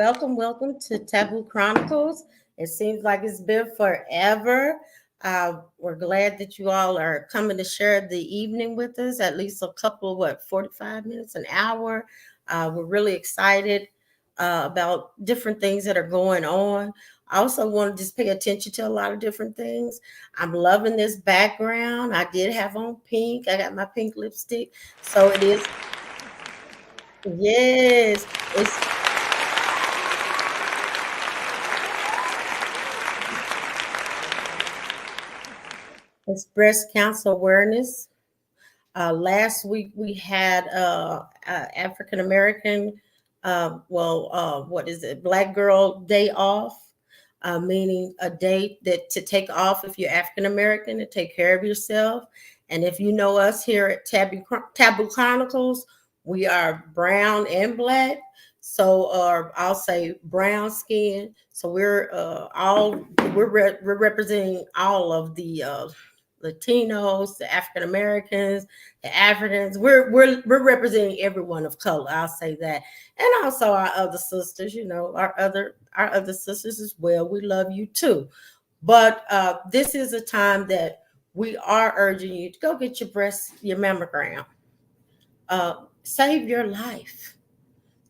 welcome to Taboo Chronicles. It seems like it's been forever. We're glad that you all are coming to share the evening with us, at least a couple, 45 minutes, an hour. We're really excited about different things that are going on. I also want to just pay attention to a lot of different things. I'm loving this background. I did have on pink. I got my pink lipstick. So it is, yes, it's breast cancer awareness. Last week we had African American, what is it? Black Girl Day off, meaning a day that to take off if you're African American to take care of yourself. And if you know us here at Taboo Chronicles, we are brown and black. So, I'll say brown skin. So we're representing all of the Latinos, the African Americans, the Africans. We're representing everyone of color. I'll say that, and also our other sisters. Our other sisters as well. We love you too. But this is a time that we are urging you to go get your mammogram. Save your life.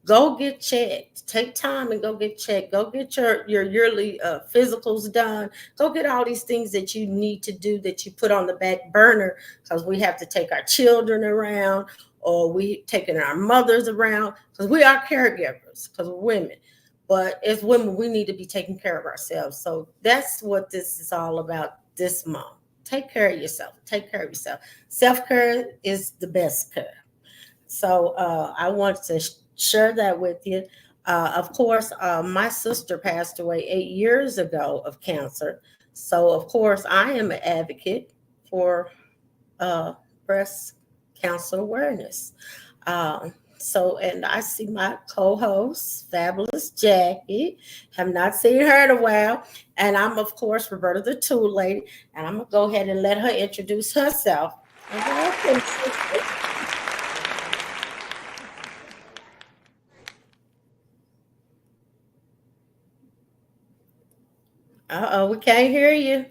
Go get checked. Take time and go get checked. Go get your yearly physicals done. Go get all these things that you need to do that you put on the back burner because we have to take our children around or we taking our mothers around because we are caregivers because we're women. But as women, we need to be taking care of ourselves. So that's what this is all about this month. Take care of yourself. Take care of yourself. Self-care is the best care. So I want to share that with you. Of course, my sister passed away 8 years ago of cancer. So, of course, I am an advocate for breast cancer awareness. And I see my co-host, Fabulous Jackie. Have not seen her in a while. And I'm, of course, Roberta the Tool Lady. And I'm going to go ahead and let her introduce herself. Welcome, sister. Uh-oh, we can't hear you.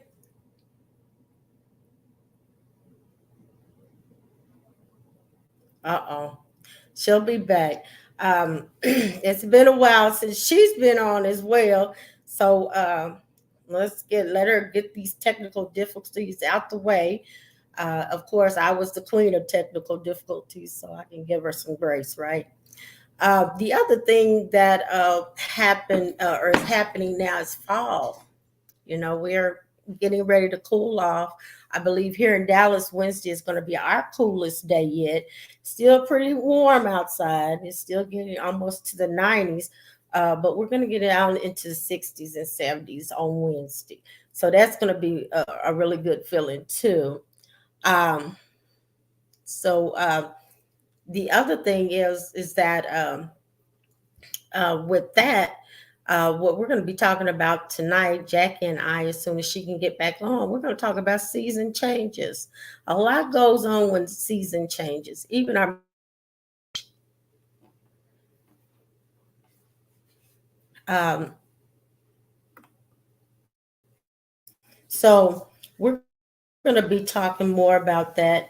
Uh-oh. She'll be back. It's been a while since she's been on as well. So let her get these technical difficulties out the way. Of course, I was the queen of technical difficulties, so I can give her some grace, right? The other thing that happened or is happening now is fall. We're getting ready to cool off. I believe here in Dallas, Wednesday is going to be our coolest day yet. Still pretty warm outside. It's still getting almost to the 90s, but we're going to get down into the 60s and 70s on Wednesday. So that's going to be a really good feeling too. Um, so the other thing is that with that, what we're going to be talking about tonight, Jackie and I, as soon as she can get back on, we're going to talk about season changes. A lot goes on when the season changes. Even our um, so we're going to be talking more about that.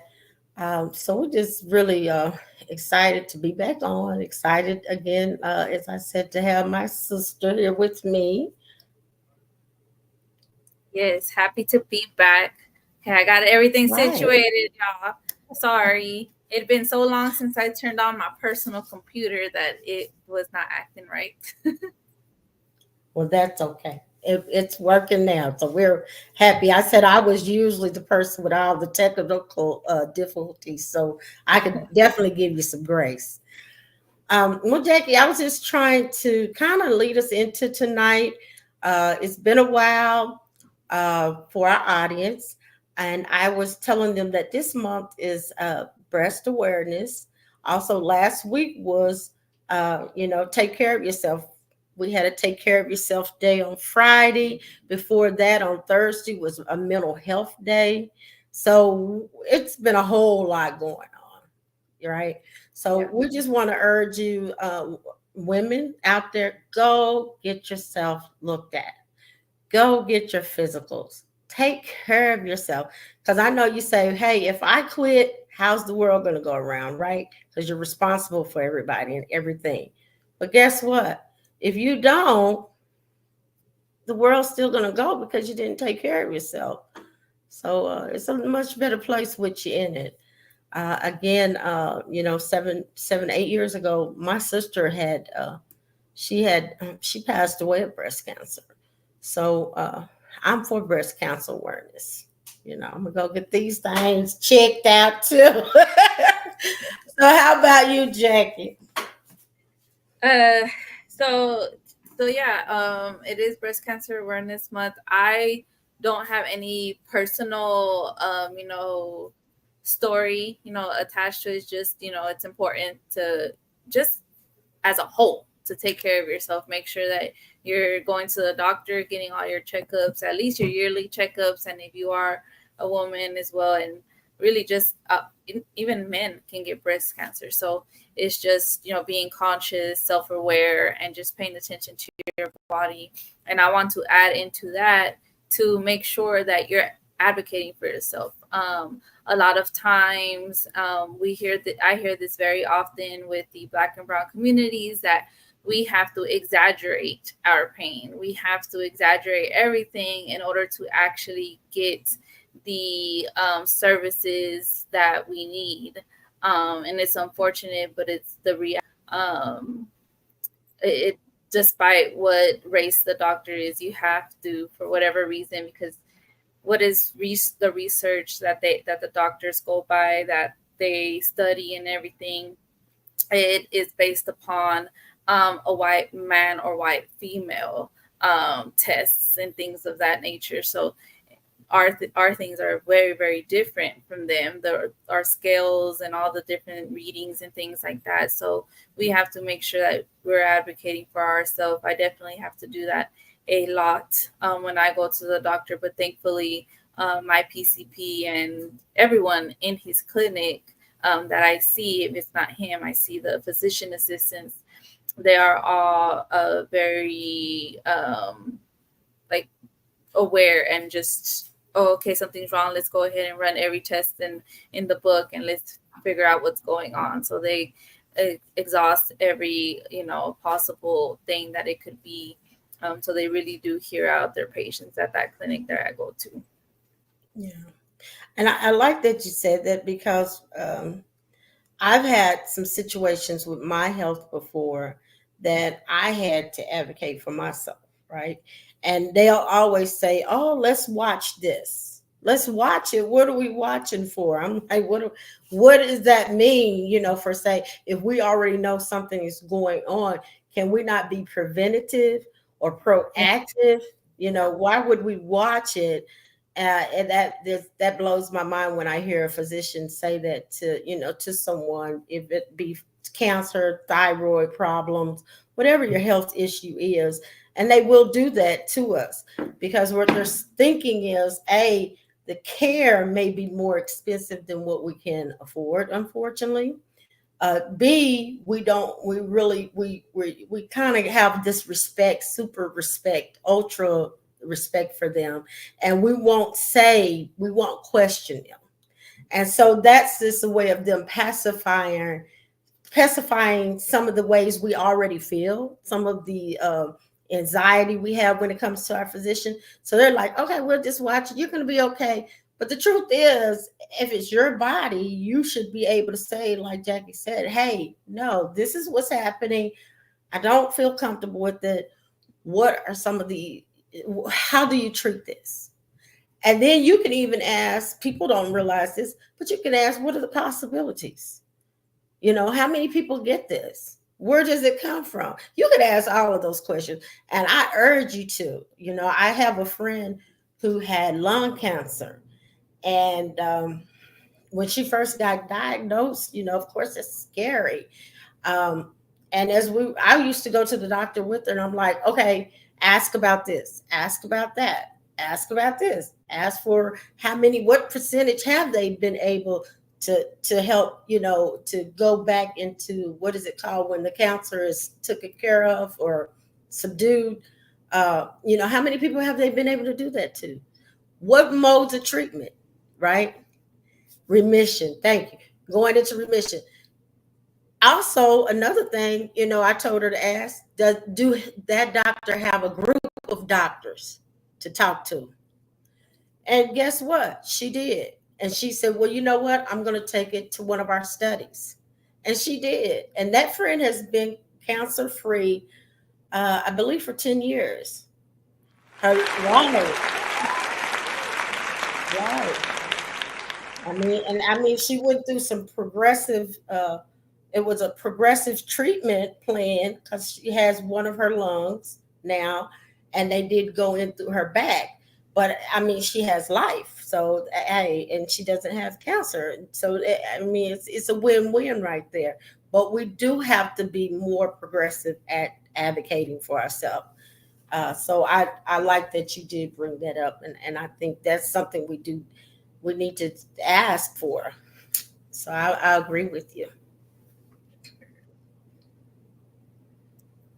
So we're just really excited to be back on. Excited again, as I said, to have my sister here with me. Yes, happy to be back. Okay, I got everything Right. situated, y'all. Sorry. It'd been so long since I turned on my personal computer that it was not acting right. Well, that's okay. It's working now, so we're happy. I said I was usually the person with all the technical difficulties, so I could definitely give you some grace. Well, Jackie, I was just trying to kind of lead us into tonight. It's been a while for our audience, and I was telling them that this month is breast awareness. Also, last week was, take care of yourself. We had a take care of yourself day on Friday. Before that, on Thursday was a mental health day. So it's been a whole lot going on, right? So Yeah. we just want to urge you. women out there, go get yourself looked at. Go get your physicals. Take care of yourself. Because I know you say, hey, if I quit, how's the world going to go around, right? Because you're responsible for everybody and everything. But guess what? If you don't, the world's still going to go because you didn't take care of yourself. So it's a much better place with you in it. Again, 8 years ago, my sister she passed away of breast cancer. So I'm for breast cancer awareness. I'm gonna go get these things checked out too. So how about you, Jackie? Uh, so yeah, it is Breast Cancer Awareness Month. I don't have any personal, story, attached to it. It's just, it's important to just as a whole to take care of yourself. Make sure that you're going to the doctor, getting all your checkups, at least your yearly checkups, and if you are a woman as well, and really just even men can get breast cancer. So it's just being conscious, self-aware, and just paying attention to your body. And I want to add into that to make sure that you're advocating for yourself. A lot of times I hear this very often with the Black and Brown communities, that we have to exaggerate our pain. We have to exaggerate everything in order to actually get the services that we need. And it's unfortunate, but it's the reality. It Despite what race the doctor is, you have to, for whatever reason, because what is the research that the doctors go by, that they study and everything, it is based upon a white man or white female tests and things of that nature. So our things are very, very different from them. Our scales and all the different readings and things like that. So we have to make sure that we're advocating for ourselves. I definitely have to do that a lot when I go to the doctor. But thankfully, my PCP and everyone in his clinic that I see, if it's not him, I see the physician assistants. They are all very like aware and just, oh, okay, something's wrong. Let's go ahead and run every test in the book and let's figure out what's going on. So they exhaust every possible thing that it could be. So they really do hear out their patients at that clinic that I go to. Yeah. And I like that you said that, because I've had some situations with my health before that I had to advocate for myself, right? And they'll always say, "Oh, let's watch this. Let's watch it. What are we watching for?" I'm like, what does that mean? For say, if we already know something is going on, can we not be preventative or proactive? Why would we watch it? And that blows my mind when I hear a physician say that to someone, if it be cancer, thyroid problems, whatever your health issue is, and they will do that to us because what they're thinking is, A, the care may be more expensive than what we can afford, unfortunately. B, we kind of have this respect, super respect, ultra respect for them, and we won't question them. And so that's just a way of them pacifying some of the ways we already feel, some of the anxiety we have when it comes to our physician. So they're like, okay, we'll just watch it. You're going to be okay. But the truth is, if it's your body, you should be able to say, like Jackie said, hey, no, this is what's happening. I don't feel comfortable with it. What are how do you treat this? And then you can even ask, people don't realize this, but you can ask, what are the possibilities? How many people get this? Where does it come from? You could ask all of those questions. And I urge you to. I have a friend who had lung cancer. And when she first got diagnosed, of course, it's scary. Um, and I used to go to the doctor with her, and I'm like, okay, ask about this, ask about that, ask about this, ask for what percentage have they been able to help, to go back into, what is it called when the cancer is taken care of or subdued. How many people have they been able to do that to? What modes of treatment, right? Remission. Thank you. Going into remission. Also, another thing, I told her to ask, do that doctor have a group of doctors to talk to? And guess what? She did. And she said, well, you know what? I'm going to take it to one of our studies. And she did. And that friend has been cancer free, I believe, for 10 years. Right. Right. I mean, she went through some progressive, it was a progressive treatment plan because she has one of her lungs now, and they did go in through her back. But I mean, she has life, so hey, and she doesn't have cancer. So I mean, it's a win-win right there. But we do have to be more progressive at advocating for ourselves. So I like that you did bring that up, and I think that's something we need to ask for. So I agree with you.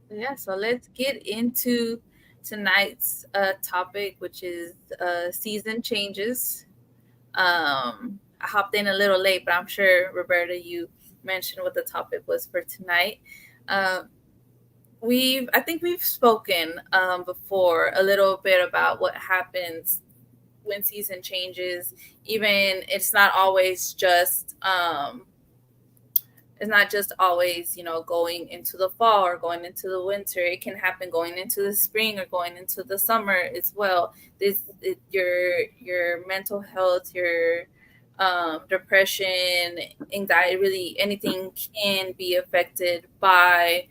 Yeah, so let's get into tonight's topic, which is season changes. I hopped in a little late, but I'm sure, Roberta, you mentioned what the topic was for tonight. Um, I think we've spoken before a little bit about what happens when season changes. Even it's not just always, going into the fall or going into the winter. It can happen going into the spring or going into the summer as well. Your mental health, your depression, anxiety, really anything can be affected by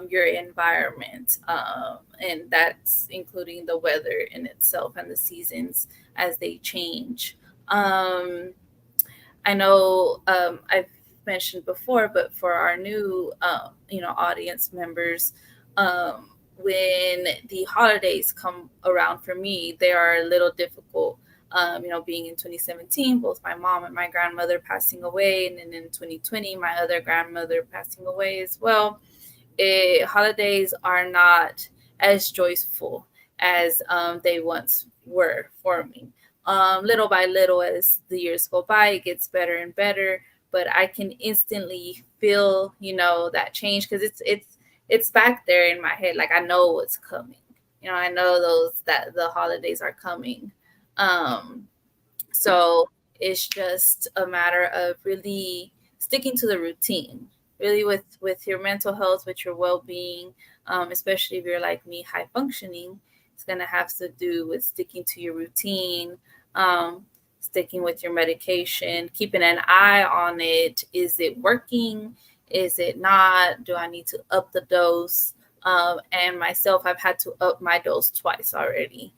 your environment, and that's including the weather in itself and the seasons as they change. I know I've mentioned before, but for our new, audience members, when the holidays come around for me, they are a little difficult. Being in 2017, both my mom and my grandmother passing away, and then in 2020, my other grandmother passing away as well. Holidays are not as joyful as they once were for me. Little by little, as the years go by, it gets better and better. But I can instantly feel, that change because it's back there in my head. Like I know what's coming. I know that the holidays are coming. So it's just a matter of really sticking to the routine, really with your mental health, with your well-being, especially if you're like me, high functioning. It's going to have to do with sticking to your routine, sticking with your medication, keeping an eye on it. Is it working? Is it not? Do I need to up the dose? And myself, I've had to up my dose twice already,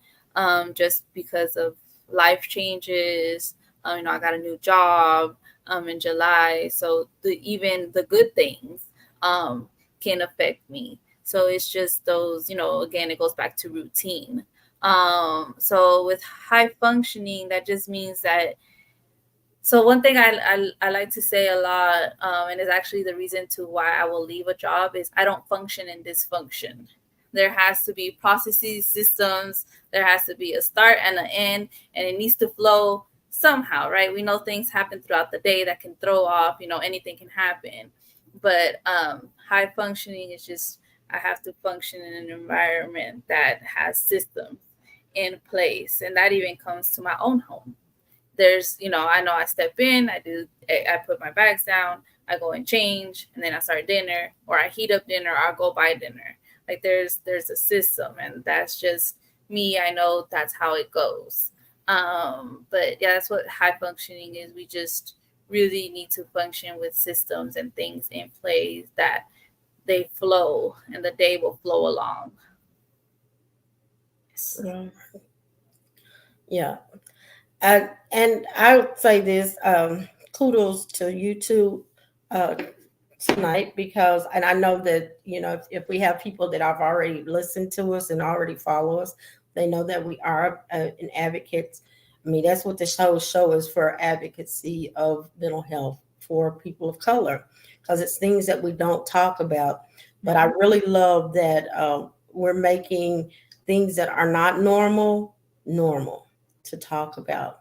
just because of life changes. I got a new job in July, so even the good things can affect me. So it's just those, again, it goes back to routine. So with high functioning, that just means that. So one thing I like to say a lot, and is actually the reason to why I will leave a job, is I don't function in dysfunction. There has to be processes, systems. There has to be a start and an end, and it needs to flow somehow, right? We know things happen throughout the day that can throw off. Anything can happen, but high functioning is just I have to function in an environment that has systems in place, and that even comes to my own home. There's, I know I step in, I put my bags down, I go and change, and then I start dinner, or I heat up dinner, or I'll go buy dinner. Like there's a system, and that's just me. I know that's how it goes. But yeah, that's what high functioning is. We just really need to function with systems and things in place that they flow, and the day will flow along. Yeah. Yeah. And I would say this, kudos to you two tonight, because, and I know that, if we have people that have already listened to us and already follow us, they know that we are an advocate I mean, that's what this whole show is for, advocacy of mental health for people of color, because it's things that we don't talk about. But I really love that we're making things that are not normal normal to talk about.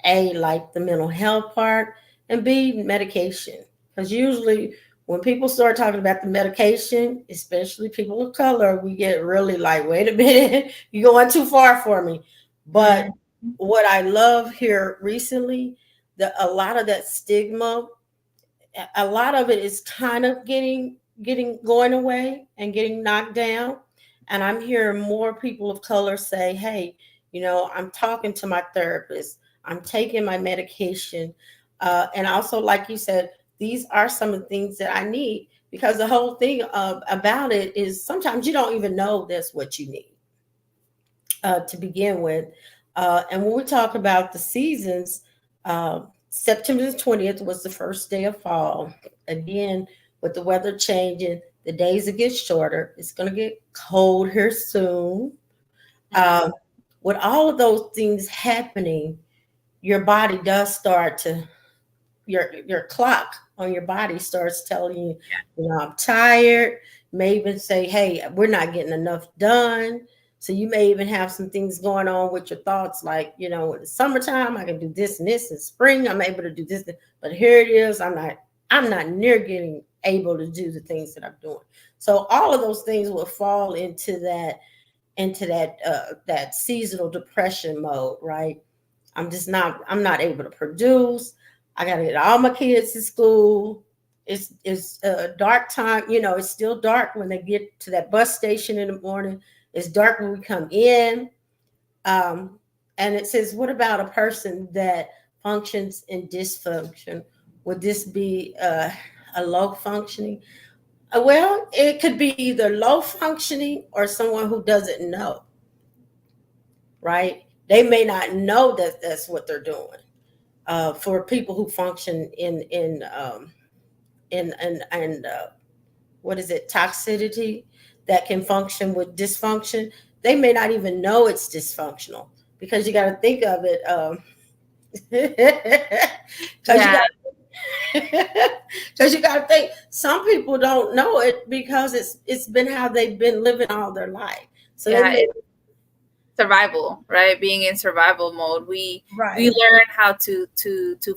A, like the mental health part, and B, medication. Because usually when people start talking about the medication, especially people of color, we get really like, wait a minute, you're going too far for me. But Mhm. what I love here recently, a lot of that stigma, a lot of it is kind of getting going away and getting knocked down. And I'm hearing more people of color say, hey, I'm talking to my therapist, I'm taking my medication, and also, like you said, these are some of the things that I need, because the whole thing about it is sometimes you don't even know that's what you need to begin with. And when we talk about the seasons, September the 20th was the first day of fall. Again, with the weather changing, the days will get shorter. It's going to get cold here soon. Mhm. Um, with all of those things happening, your body does start to, your clock on your body starts telling you, I'm tired. You may even say, hey, we're not getting enough done. So you may even have some things going on with your thoughts, like, in the summertime I can do this and this, in spring I'm able to do this, but here it is, I'm not near getting able to do the things that I'm doing. So all of those things will fall into that seasonal depression mode, right? I'm not able to produce. I got to get all my kids to school. It's a dark time. It's still dark when they get to that bus station in the morning. It's dark when we come in. Um, and it says, what about a person that functions in dysfunction? Would this be a low functioning? Well, it could be either low functioning or someone who doesn't know, right? They may not know that that's what they're doing. For people who function in what is it, toxicity, that can function with dysfunction, they may not even know it's dysfunctional, because you got to think of it, because you Yeah, got because you got to think, some people don't know it because it's been how they've been living all their life, so they yeah. may. Survival, right? Being in survival mode, we Right. learn how to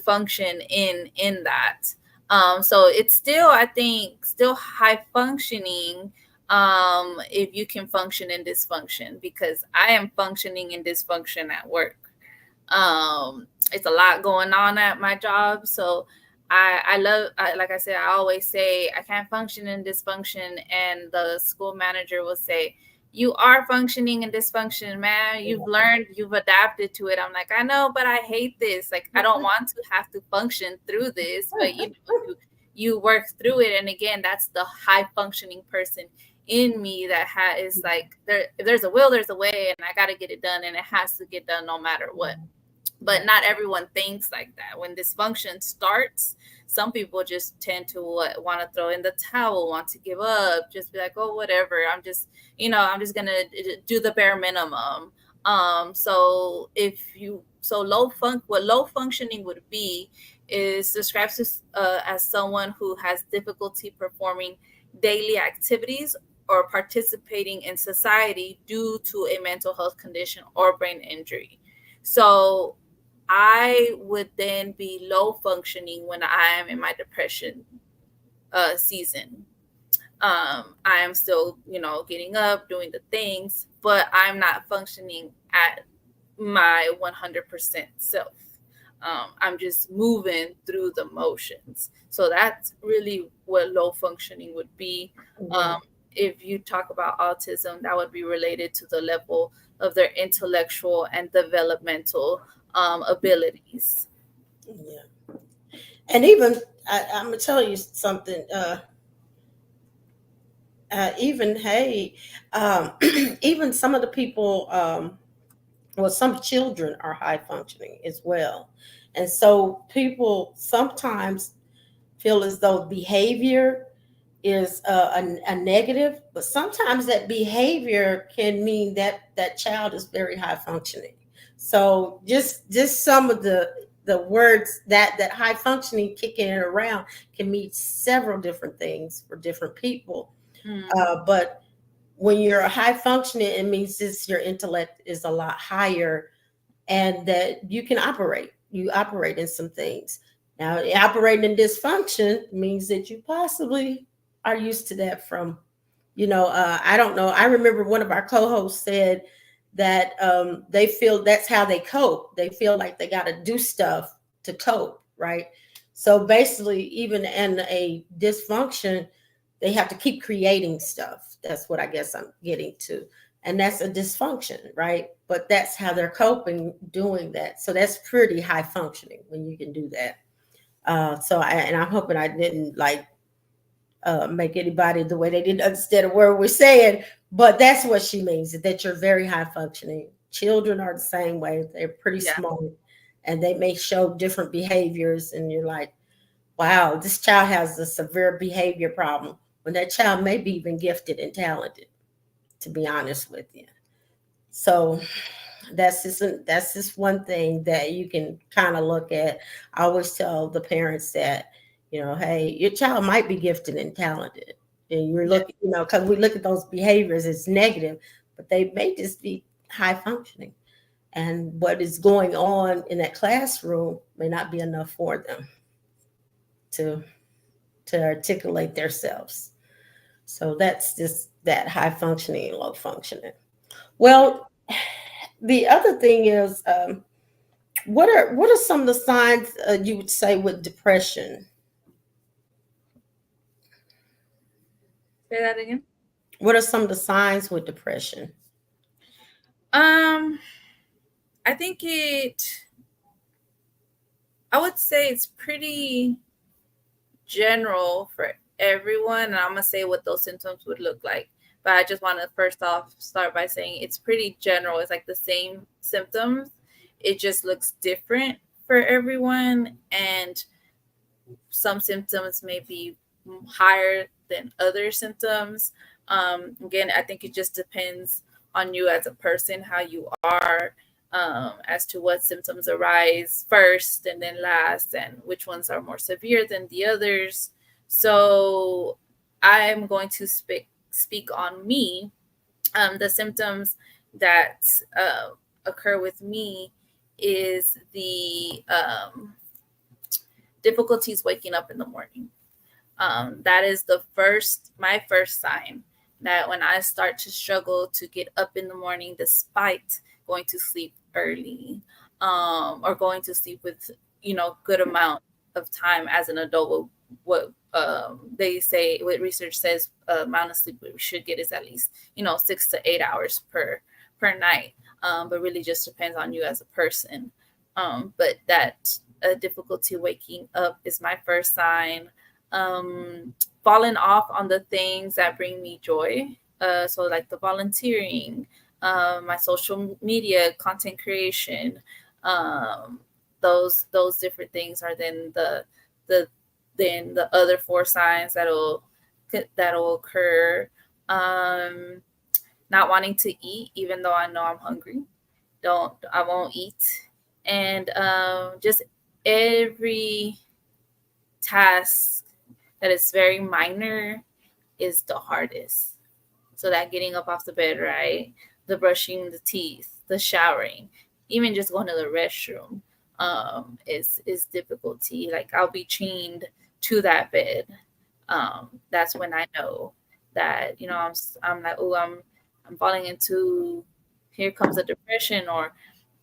function in that. So it's still, I think, still high functioning, if you can function in dysfunction, because I am functioning in dysfunction at work. It's a lot going on at my job, so like I said, I always say I can't function in dysfunction, and the school manager will say, you are functioning in dysfunction, man. You've learned, you've adapted to it. I'm like, I know, but I hate this. Like, I don't want to have to function through this, but you work through it. And again, that's the high functioning person in me that is like, if there's a will, there's a way, and I got to get it done, and it has to get done no matter what. But not everyone thinks like that. When dysfunction starts, some people just tend to want to throw in the towel, want to give up, just be like, oh, whatever. I'm just gonna do the bare minimum. What low functioning would be is described as someone who has difficulty performing daily activities or participating in society due to a mental health condition or brain injury. So I would then be low functioning when I am in my depression season. I am still, getting up, doing the things, but I'm not functioning at my 100% self. I'm just moving through the motions. So that's really what low functioning would be. Yeah. Um, if you talk about autism, that would be related to the level of their intellectual and developmental abilities. Yeah. And even I'm gonna tell you something. Even, hey, even some of the people, well, some children are high functioning as well, and so people sometimes feel as though behavior is a negative, but sometimes that behavior can mean that that child is very high functioning. So just some of the words that high functioning kicking it around can mean several different things for different people. Mm. But when you're a high functioning, it means this your intellect is a lot higher, and that you can operate. You operate in some things. Now, operating in dysfunction means that you possibly are used to that from, I don't know. I remember one of our co-hosts said that they feel that's how they cope. They feel like they got to do stuff to cope, right? So basically, even in a dysfunction, they have to keep creating stuff. That's what I guess I'm getting to. And that's a dysfunction, right? But that's how they're coping doing that. So that's pretty high functioning when you can do that. And I'm hoping I didn't like make anybody the way they didn't understand a word we're saying, but that's what she means, that you're very high functioning. Children are the same way. They're pretty Yeah. smart and they may show different behaviors. And you're like, wow, this child has a severe behavior problem when that child may be even gifted and talented, to be honest with you. So that's just one thing that you can kind of look at. I always tell the parents that, hey, your child might be gifted and talented, and you're Yeah. looking, because we look at those behaviors as negative, but they may just be high functioning, and what is going on in that classroom may not be enough for them to articulate themselves. So that's just that high functioning and low functioning. Yeah. Well, the other thing is, what are some of the signs you would say with depression? Say that again. What are some of the signs with depression? Um, I think I would say it's pretty general for everyone, and I'm gonna say what those symptoms would look like. But I just want to first off start by saying it's pretty general. It's like the same symptoms, it just looks different for everyone, and some symptoms may be higher than other symptoms. Again, I think it just depends on you as a person, how you are, as to what symptoms arise first and then last, and which ones are more severe than the others. So I'm going to speak on me. The symptoms that occur with me is the difficulties waking up in the morning. That is my first sign that when I start to struggle to get up in the morning, despite going to sleep early, or going to sleep with, good amount of time as an adult. What they say, what research says, amount of sleep we should get is at least, 6 to 8 hours per night. But really just depends on you as a person. But that difficulty waking up is my first sign. Falling off on the things that bring me joy. So like the volunteering, my social media content creation, those different things are then the other four signs that'll occur. Not wanting to eat, even though I know I'm hungry. I won't eat, and just every task that is very minor is the hardest. So that getting up off the bed, right? The brushing the teeth, the showering, even just going to the restroom, is difficulty. Like I'll be chained to that bed. That's when I know that I'm like, oh, I'm falling into, here comes a depression, or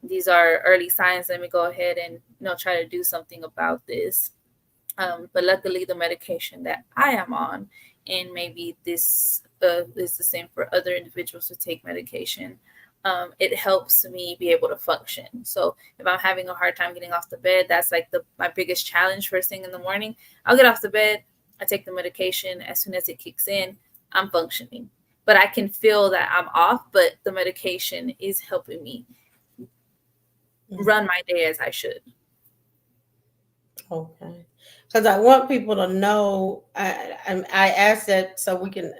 these are early signs. Let me go ahead and try to do something about this. But luckily, the medication that I am on, and maybe this is the same for other individuals who take medication, it helps me be able to function. So if I'm having a hard time getting off the bed, that's like my biggest challenge first thing in the morning. I'll get off the bed, I take the medication. As soon as it kicks in, I'm functioning. But I can feel that I'm off, but the medication is helping me run my day as I should. Okay. Because I want people to know, I ask that so we can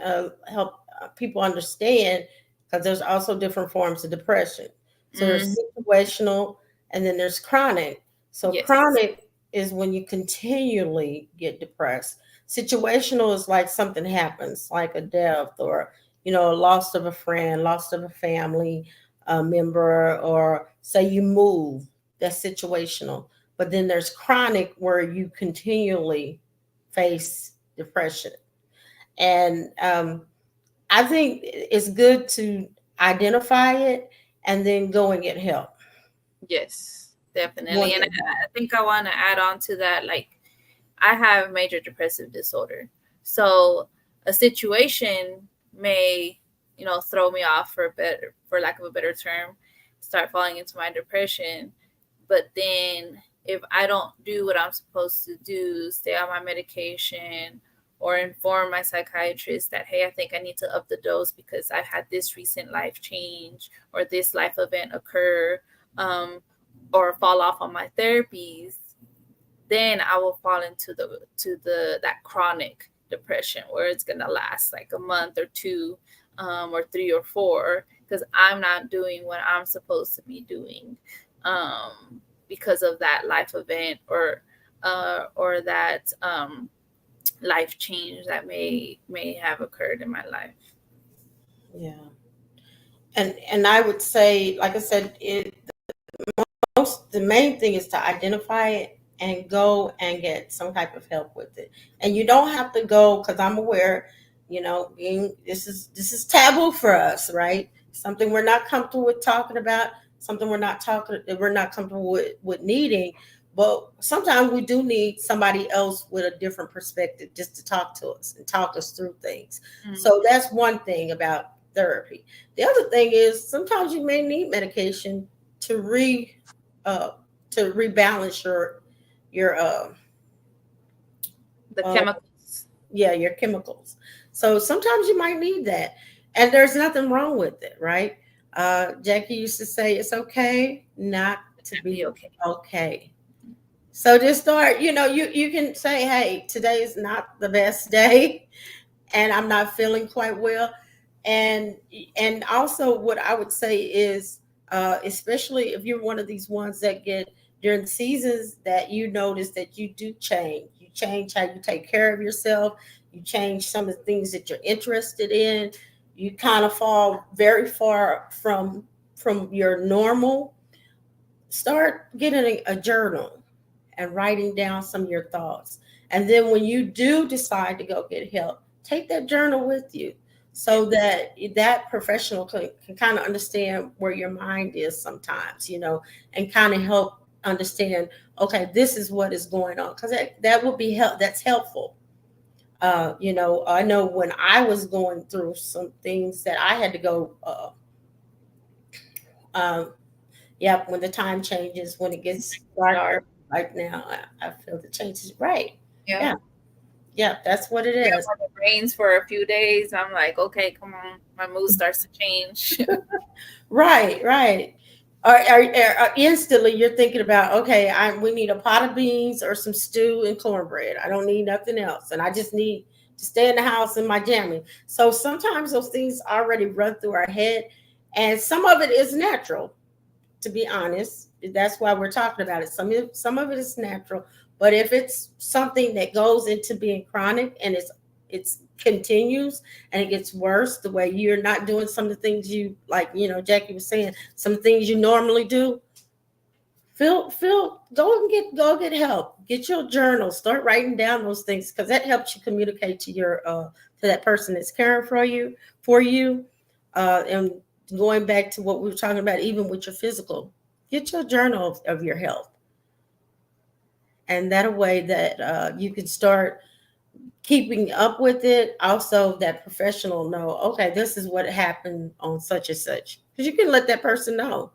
help people understand, because there's also different forms of depression. So there's situational and then there's chronic. So Yes. chronic is when you continually get depressed. Situational is like something happens, like a death or, a loss of a friend, loss of a family member, or say you move. That's situational. But then there's chronic where you continually face depression. And I think it's good to identify it and then go and get help. Yes, Go and definitely. And get I think I want to add on to that. Like, I have major depressive disorder. So a situation may, throw me off for lack of a better term, start falling into my depression. But then if I don't do what I'm supposed to do, stay on my medication, or inform my psychiatrist that, hey, I think I need to up the dose because I've had this recent life change or this life event occur, um, or fall off on my therapies, then I will fall into the that chronic depression where it's gonna last like a month or two, or 3 or 4, because I'm not doing what I'm supposed to be doing, because of that life event or that life change that may have occurred in my life. yeah. And I would say, like I said, the main thing is to identify it and go and get some type of help with it. And you don't have to go, because I'm aware, being this is taboo for us, right? Something we're not comfortable with talking about, something we're not comfortable with needing. But sometimes we do need somebody else with a different perspective just to talk to us and talk us through things. Mm. So that's one thing about therapy. The other thing is sometimes you may need medication to uh, rebalance your The uh, chemicals. yeah, your chemicals. So sometimes you might need that, and there's nothing wrong with it, right? Jackie used to say it's okay not to Can't be be okay. okay. So just start. You can say, hey, today is not the best day, and I'm not feeling quite well. And and also what I would say is, especially if you're one of these ones that get during seasons that you notice that you do change. You change how you take care of yourself. You change some of the things that you're interested in. You kind of fall very far from your normal. Start getting a journal and writing down some of your thoughts. And then when you do decide to go get help, take that journal with you so Yes. that that professional can kind of understand where your mind is sometimes, and kind of help understand, okay, this is what is going on. Because that would be help. That's helpful. I know when I was going through some things that I had to go, um, yeah, when the time changes, when it gets darker, Dark. like now, I feel the changes. Right. Yeah. Yeah. Yeah. That's what it Yeah, is. when it rains for a few days, I'm like, okay, come on, my mood starts to change. Right. Right. Or instantly you're thinking about, okay, we need a pot of beans or some stew and cornbread. I don't need nothing else. And I just need to stay in the house in my jammy. So sometimes those things already run through our head. And some of it is natural, to be honest. That's why we're talking about it. Some of it is natural, but if it's something that goes into being chronic and it's continues and it gets worse, the way you're not doing some of the things you like, Jackie was saying, some things you normally do, go get help. Get your journal. Start writing down those things because that helps you communicate to your to that person that's caring for you. And going back to what we were talking about, even with your physical, get your journal of your health, and that a way that you can start keeping up with it. Also, that professional know, okay, this is what happened on such and such, because you can let that person know.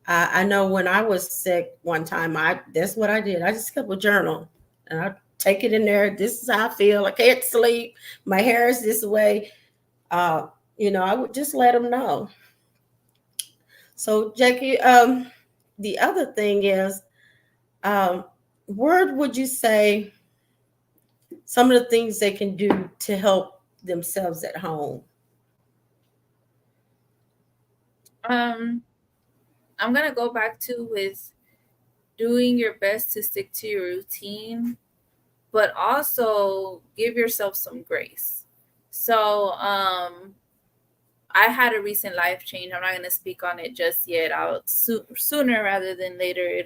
I know when I was sick one time, I that's what I did. I just kept a journal and I take it in there. This is how I feel. I can't sleep. My hair is this way. Uh, I would just let them know. So, Jackie, the other thing is, um, word would you say some of the things they can do to help themselves at home? I'm gonna go back to with doing your best to stick to your routine, but also give yourself some grace. So, I had a recent life change. I'm not going to speak on it just yet. Sooner rather than later.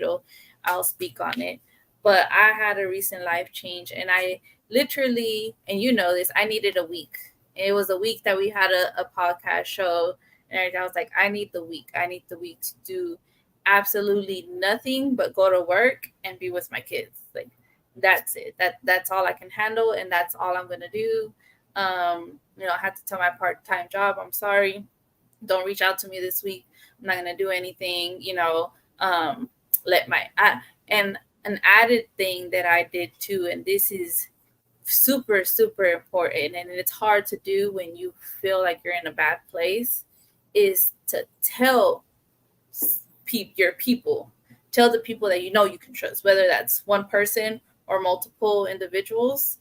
I'll speak on it. But I had a recent life change, and I literally, and you know this, I needed a week. It was a week that we had a podcast show, and I was like, I need the week. I need the week to do absolutely nothing but go to work and be with my kids. Like that's it. That's all I can handle, and that's all I'm gonna do. I had to tell my part-time job, I'm sorry, don't reach out to me this week. I'm not gonna do anything. Let my and an added thing that I did too, and this is super super important, and it's hard to do when you feel like you're in a bad place, is to tell your people, tell the people that you know you can trust, whether that's one person or multiple individuals.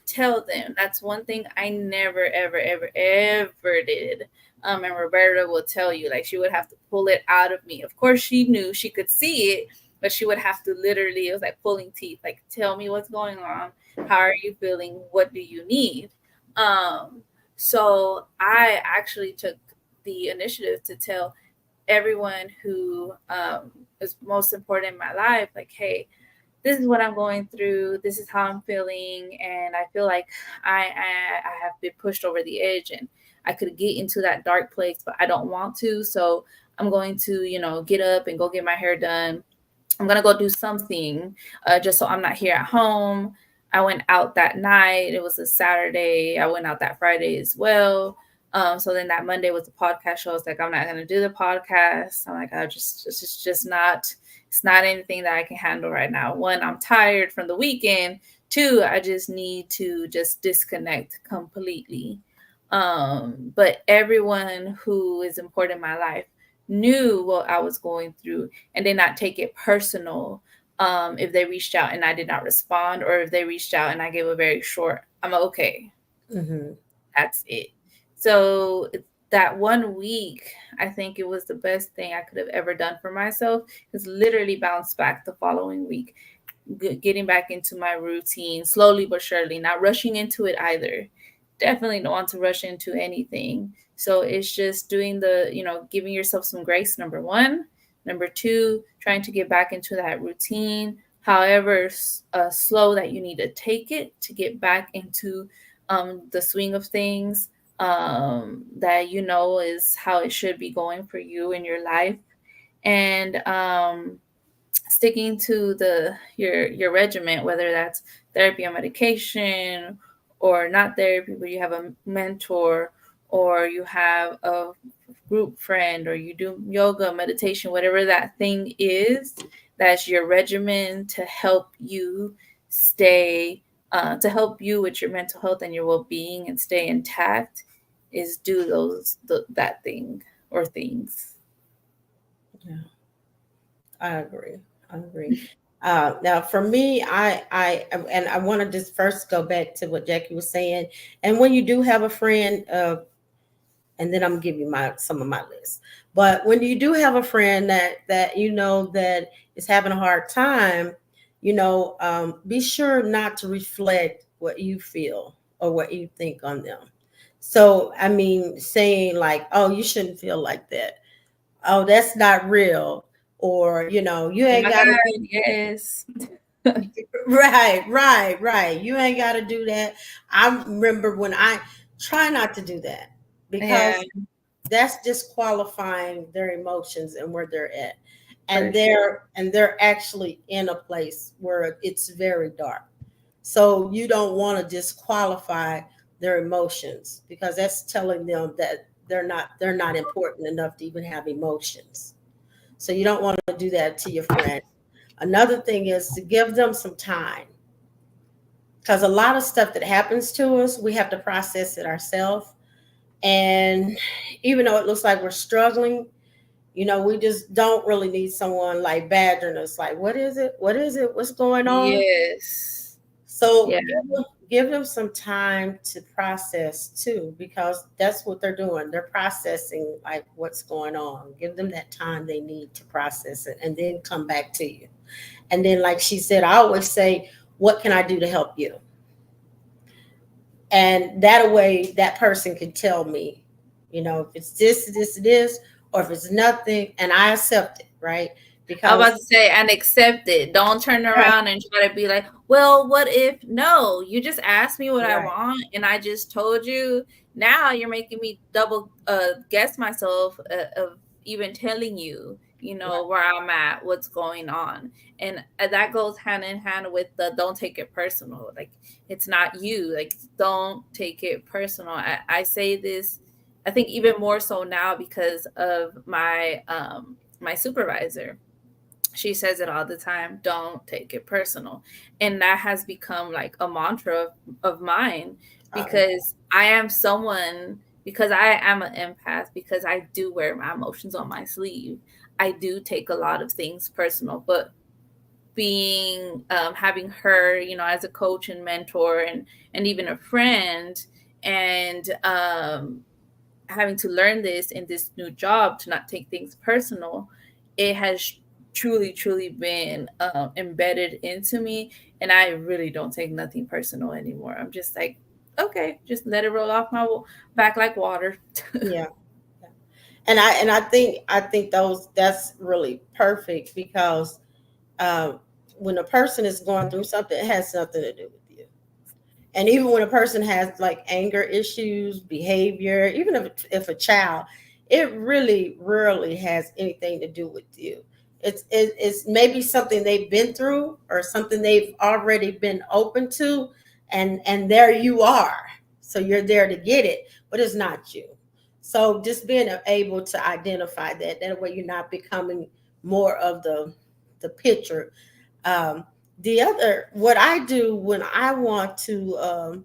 Tell them. That's one thing I never ever ever ever did. And Roberta will tell you, like, she would have to pull it out of me. Of course she knew, she could see it, but she would have to literally, it was like pulling teeth, like, tell me what's going on, how are you feeling, what do you need. So I actually took the initiative to tell everyone who is most important in my life, like, hey, this is what I'm going through. This is how I'm feeling, and I feel like I have been pushed over the edge, and I could get into that dark place, but I don't want to. So I'm going to, get up and go get my hair done. I'm gonna go do something, just so I'm not here at home. I went out that night. It was a Saturday. I went out that Friday as well. So then that Monday was the podcast show. I was like, I'm not gonna do the podcast. I'm like, it's just not. It's not anything that I can handle right now. One, I'm tired from the weekend. Two, I just need to just disconnect completely. But everyone who is important in my life knew what I was going through, and did not take it personal. If they reached out and I did not respond, or if they reached out and I gave a very short, I'm okay. Mm-hmm. That's it. So that 1 week, I think it was the best thing I could have ever done for myself, is literally bounce back the following week, getting back into my routine slowly but surely, not rushing into it either. Definitely don't want to rush into anything. So it's just doing giving yourself some grace, number one. Number two, trying to get back into that routine, however slow that you need to take it to get back into the swing of things, that is how it should be going for you in your life. And sticking to your regimen, whether that's therapy or medication, or not therapy, but you have a mentor, or you have a group friend, or you do yoga, meditation, whatever that thing is, that's your regimen to help you stay, to help you with your mental health and your well-being and stay intact, is do that thing or things. Yeah, I agree. I agree. Now, for me, I want to just first go back to what Jackie was saying. And when you do have a friend, and then I'm gonna give you some of my list. But when you do have a friend that that is having a hard time, be sure not to reflect what you feel or what you think on them. So I mean, saying like, "Oh, you shouldn't feel like that. Oh, that's not real," or you Oh ain't my got to God, do yes. right. You ain't got to do that. I remember when I try not to do that because Yeah, that's disqualifying their emotions and where they're at, for and sure. they're actually in a place where it's very dark. So you don't want to disqualify their emotions, because that's telling them that they're not important enough to even have emotions. So you don't want to do that to your friend. Another thing is to give them some time, because a lot of stuff that happens to us, we have to process it ourselves. And even though it looks like we're struggling, we just don't really need someone like badgering us, like, what is it? What is it? What's going on? Yes. So Yeah. give them some time to process too, because that's what they're doing. They're processing like what's going on. Give them that time they need to process it and then come back to you. And then, like she said, I always say, what can I do to help you? And that way that person can tell me, if it's this, or if it's nothing, and I accept it, right? I was Because about to say, and accept it. Don't turn right, around and try to be like, well, what if? No, you just asked me what I right, want, and I just told you. Now you're making me double guess myself of even telling you, right, where I'm at, what's going on. And that goes hand in hand with the don't take it personal. Like, it's not you. Like, don't take it personal. I say this, I think even more so now because of my supervisor. She says it all the time, don't take it personal. And that has become like a mantra of mine, uh, because I am someone, because I am an empath, because I do wear my emotions on my sleeve. I do take a lot of things personal, but being having her, as a coach and mentor, and even a friend, and having to learn this in this new job to not take things personal, it has truly, truly been embedded into me. And I really don't take nothing personal anymore. I'm just like, okay, just let it roll off my back like water. yeah. And I think that's really perfect because when a person is going through something, it has nothing to do with you. And even when a person has like anger issues, behavior, even if a child, it really rarely has anything to do with you. It's maybe something they've been through or something they've already been open to, and there you are. So you're there to get it, but it's not you. So just being able to identify that way you're not becoming more of the picture. um, what I do when I want to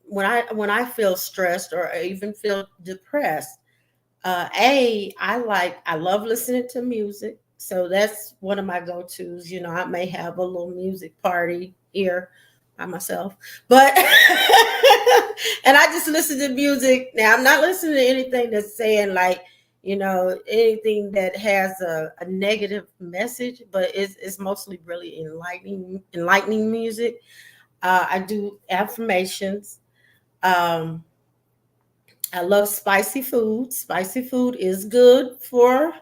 when I feel stressed or even feel depressed, I love listening to music, so that's one of my go-tos. I may have a little music party here by myself, but and I just listen to music. Now I'm not listening to anything that's saying like anything that has a negative message, but it's mostly really enlightening music. I do affirmations. um, I love spicy food. Spicy food is good for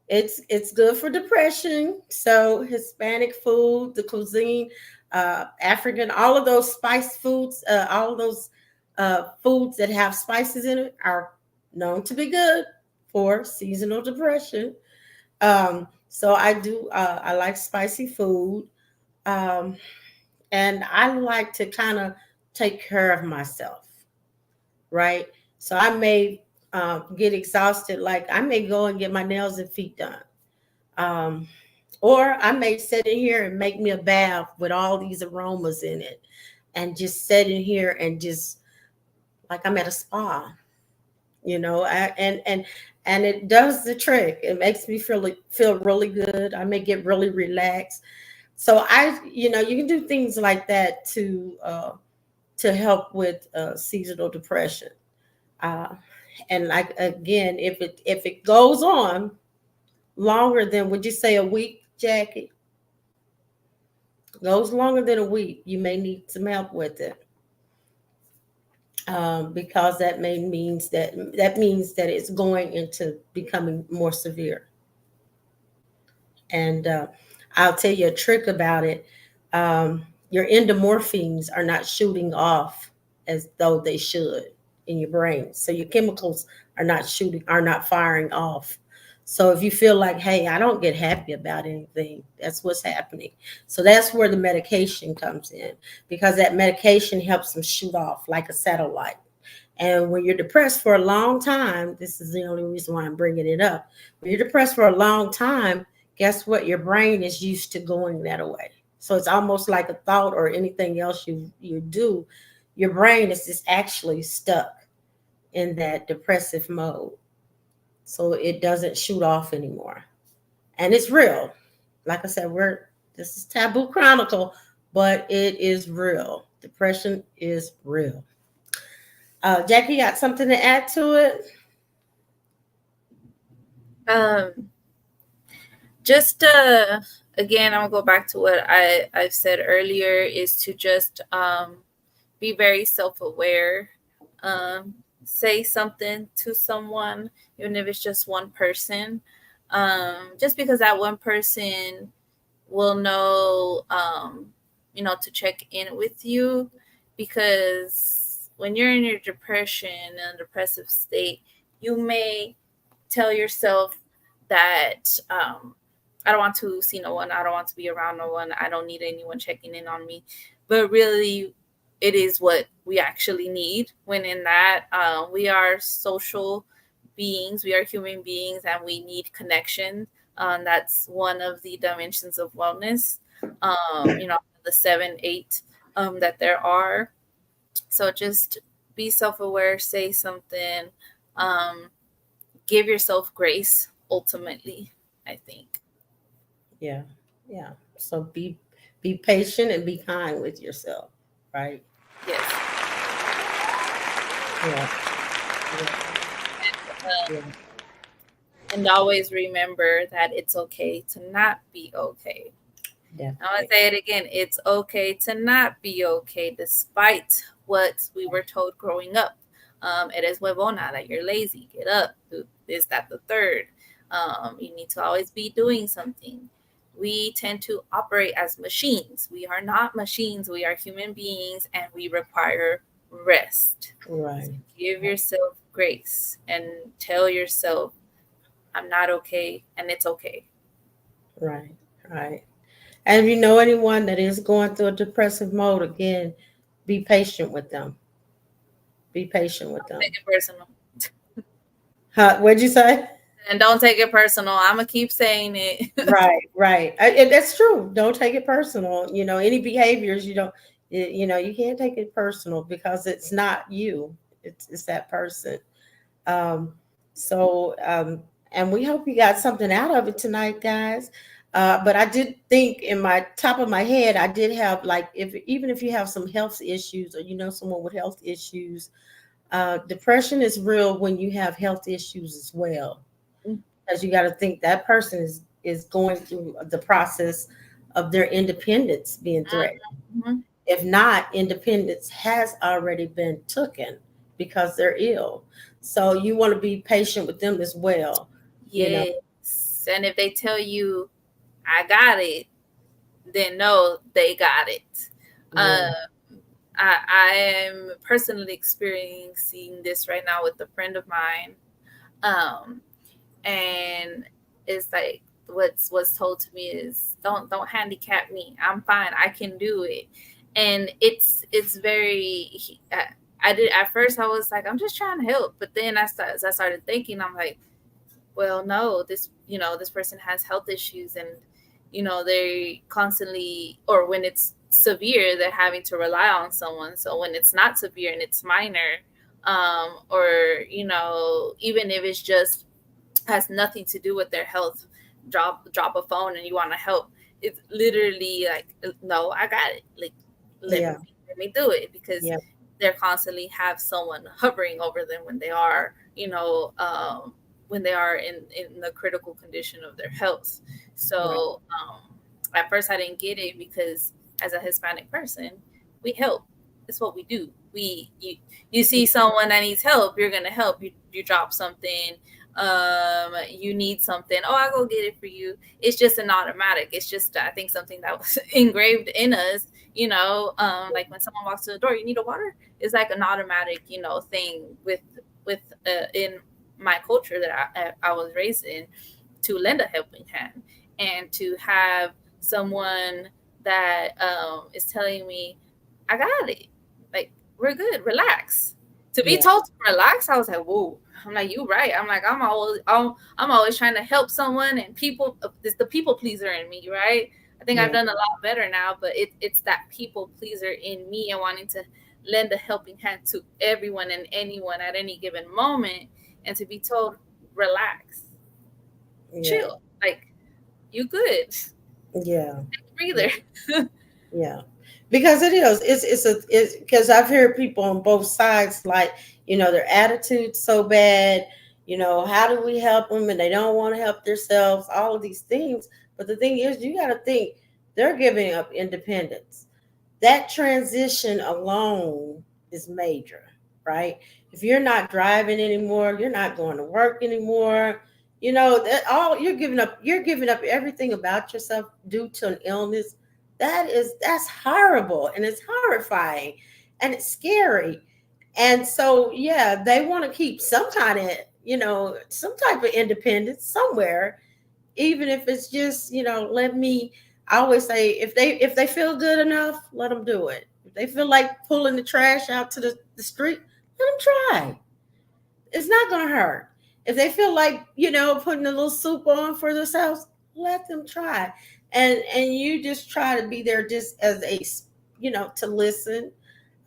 it's good for depression. So Hispanic food, the cuisine, African, all of those spice foods, all of those foods that have spices in it are known to be good for seasonal depression. So I like spicy food, um, and I like to kind of take care of myself, right? So I may get exhausted, like I may go and get my nails and feet done. Um, or I may sit in here and make me a bath with all these aromas in it and just sit in here and just like I'm at a spa, and it does the trick. It makes me feel really good. I may get really relaxed. So you can do things like that to help with seasonal depression. Uh, and like again, if it goes on longer than, would you say a week, Jackie? Goes longer than a week, you may need some help with it, because that means that it's going into becoming more severe. And I'll tell you a trick about it. Your endorphins are not shooting off as though they should in your brain. So your chemicals are not firing off. So if you feel like, hey, I don't get happy about anything, that's what's happening. So that's where the medication comes in, because that medication helps them shoot off like a satellite. And when you're depressed for a long time, this is the only reason why I'm bringing it up. When you're depressed for a long time, guess what? Your brain is used to going that way. So it's almost like a thought or anything else you do. Your brain is just actually stuck in that depressive mode. So it doesn't shoot off anymore. And it's real. Like I said, this is Taboo Chronicle, but it is real. Depression is real. Jackie, got something to add to it? Um, just again, I'm gonna go back to what I've said earlier, is to just be very self-aware. Say something to someone, even if it's just one person, just because that one person will know, to check in with you. Because when you're in your depression and depressive state, you may tell yourself that, I don't want to see no one, I don't want to be around no one, I don't need anyone checking in on me. But really, it is what we actually need. When in that, we are social beings, we are human beings, and we need connection. That's one of the dimensions of wellness. The 7, 8 that there are. So just be self-aware, say something, um, give yourself grace. Ultimately, I think. Yeah, yeah. So be patient and be kind with yourself, right? Yes. Yeah, yeah, Uh, yeah, and always remember that it's okay to not be okay. I'm gonna definitely. say it again. It's okay to not be okay, despite what we were told growing up. It is huevona, that you're lazy. Get up. Do this, that, the third. You need to always be doing something. We tend to operate as machines. We are not machines. We are human beings, and we require rest. So Right, give yourself grace and tell yourself, "I'm not okay, and it's okay." right, right. And if you know anyone that is going through a depressive mode, again, be patient with them. Be patient with Take them. it personal. Huh, what'd you say? And don't take it personal. I'm gonna keep saying it. Right, right. That's true. Don't take it personal. Any behaviors you don't, you can't take it personal because it's not you. It's that person. Um, and we hope you got something out of it tonight, guys. But I did think in my top of my head, I did have like, if even if you have some health issues or someone with health issues, depression is real when you have health issues as well, because you got to think that person is going through the process of their independence being threatened. Mhm. If not, independence has already been taken because they're ill. So you want to be patient with them as well. You know, Yes. And if they tell you, I got it, then no, they got it. yeah, Uh, I am personally experiencing this right now with a friend of mine. Um, and it's like what's told to me is, don't handicap me. I'm fine. I can do it. And it's very, I did at first, I was like, I'm just trying to help. But then as I started thinking, I'm like, well, no, this person has health issues, and they constantly, or when it's severe, they're having to rely on someone. So when it's not severe and it's minor, or even if it's just has nothing to do with their health, drop a phone and you want to help, it's literally like, no, I got it. Like, yeah, let me do it. Because yeah, they're constantly have someone hovering over them when they are, when they are in the critical condition of their health. right, So at first I didn't get it, because as a Hispanic person, we help. It's what we do. You see someone that needs help, you're gonna help. You drop something, you need something, oh, I'll go get it for you. It's just an automatic. It's just, I think, something that was engraved in us. Like when someone walks to the door, you need a water. It's like an automatic, thing with in my culture that I was raised in, to lend a helping hand, and to have someone that is telling me, I got it. Like, we're good. Relax. To be yeah, told to relax, I was like, whoa. I'm like, you right. I'm like, I'm always trying to help someone, and it's the people pleaser in me, right? I think I've yeah, done a lot better now, but it's that people pleaser in me, and wanting to lend a helping hand to everyone and anyone at any given moment, and to be told, relax, yeah, chill, like, you good, yeah, yeah, breather. yeah. Because it is. It's because I've heard people on both sides, like, their attitude's so bad. How do we help them? And they don't want to help themselves, all of these things. But the thing is, you got to think they're giving up independence. That transition alone is major, right? If you're not driving anymore, you're not going to work anymore. That all you're giving up everything about yourself due to an illness. That's horrible, and it's horrifying, and it's scary. And so, yeah, they want to keep some type of independence somewhere, even if it's just, let me. I always say, if they feel good enough, let them do it. If they feel like pulling the trash out to the street, let them try. It's not gonna hurt. If they feel like, putting a little soup on for themselves, let them try. And you just try to be there just as to listen,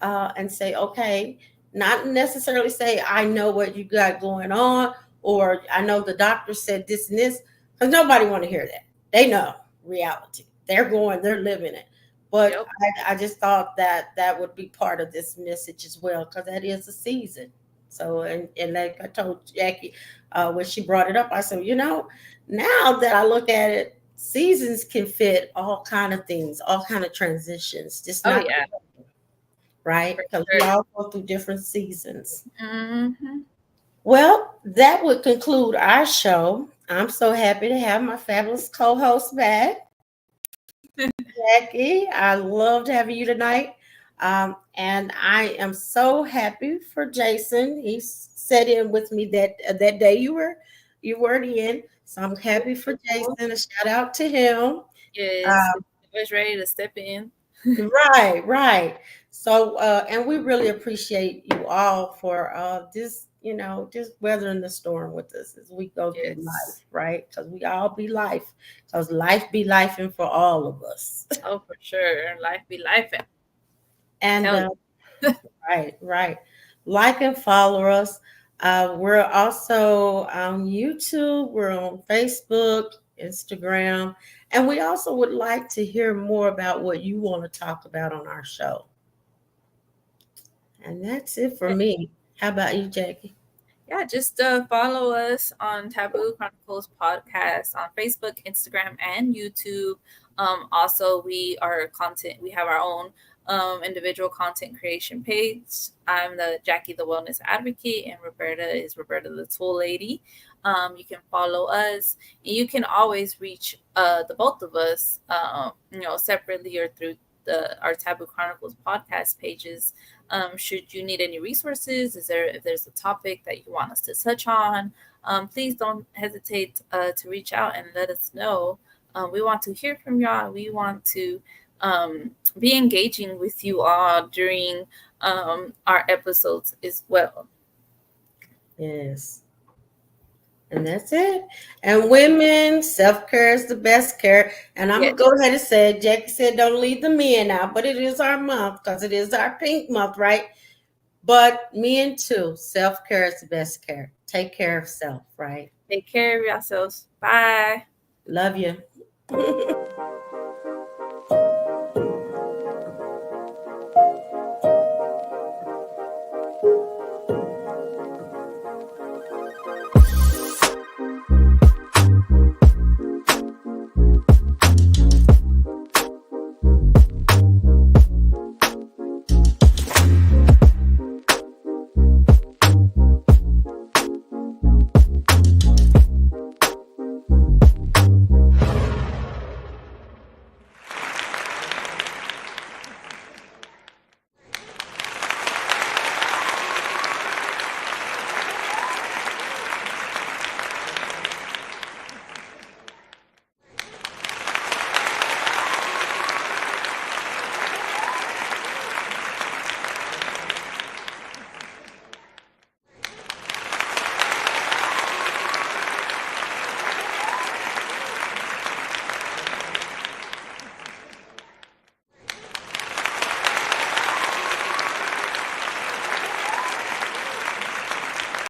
and say, okay, not necessarily say, I know what you got going on, or I know the doctor said this and this, because nobody want to hear that. They know reality. They're living it. But Yep. I just thought that would be part of this message as well, because that is a season. So, and like I told Jackie, when she brought it up, I said, now that I look at it, seasons can fit all kind of things, all kind of transitions, just Oh not yeah, right, for because we sure. all go through different seasons. Hmm. Well, that would conclude our show. I'm so happy to have my fabulous co-host back, Jackie. I loved having you tonight. And I am so happy for Jason. He sat in with me that day you weren't in. So I'm happy for Jason. A shout out to him. Yes, was ready to step in. Right, right. So, and we really appreciate you all for just weathering the storm with us as we go through life, Yes. right? Because we all be life, because life be lifing for all of us. Oh, for sure. Life be life. And Tell you. right, right. Like and follow us. We're also on YouTube. We're on Facebook, Instagram, and we also would like to hear more about what you want to talk about on our show. And that's it for me. How about you, Jackie? Yeah, just follow us on Taboo Chronicles Podcast on Facebook, Instagram, and YouTube. Also, we are content. We have our own individual content creation page. I'm the Jackie, the Wellness Advocate, and Roberta is Roberta, the Tool Lady. You can follow us, and you can always reach the both of us, separately or through our Taboo Chronicles podcast pages. Should you need any resources, if there's a topic that you want us to touch on, please don't hesitate to reach out and let us know. We want to hear from y'all. We want to be engaging with you all during our episodes as well. Yes. And that's it. And women, self care is the best care. And I'm Yeah. going to go ahead and say, Jackie said, don't leave the men out, but it is our month because it is our pink month, right? But men too, self care is the best care. Take care of self, right? Take care of yourselves. Bye. Love you.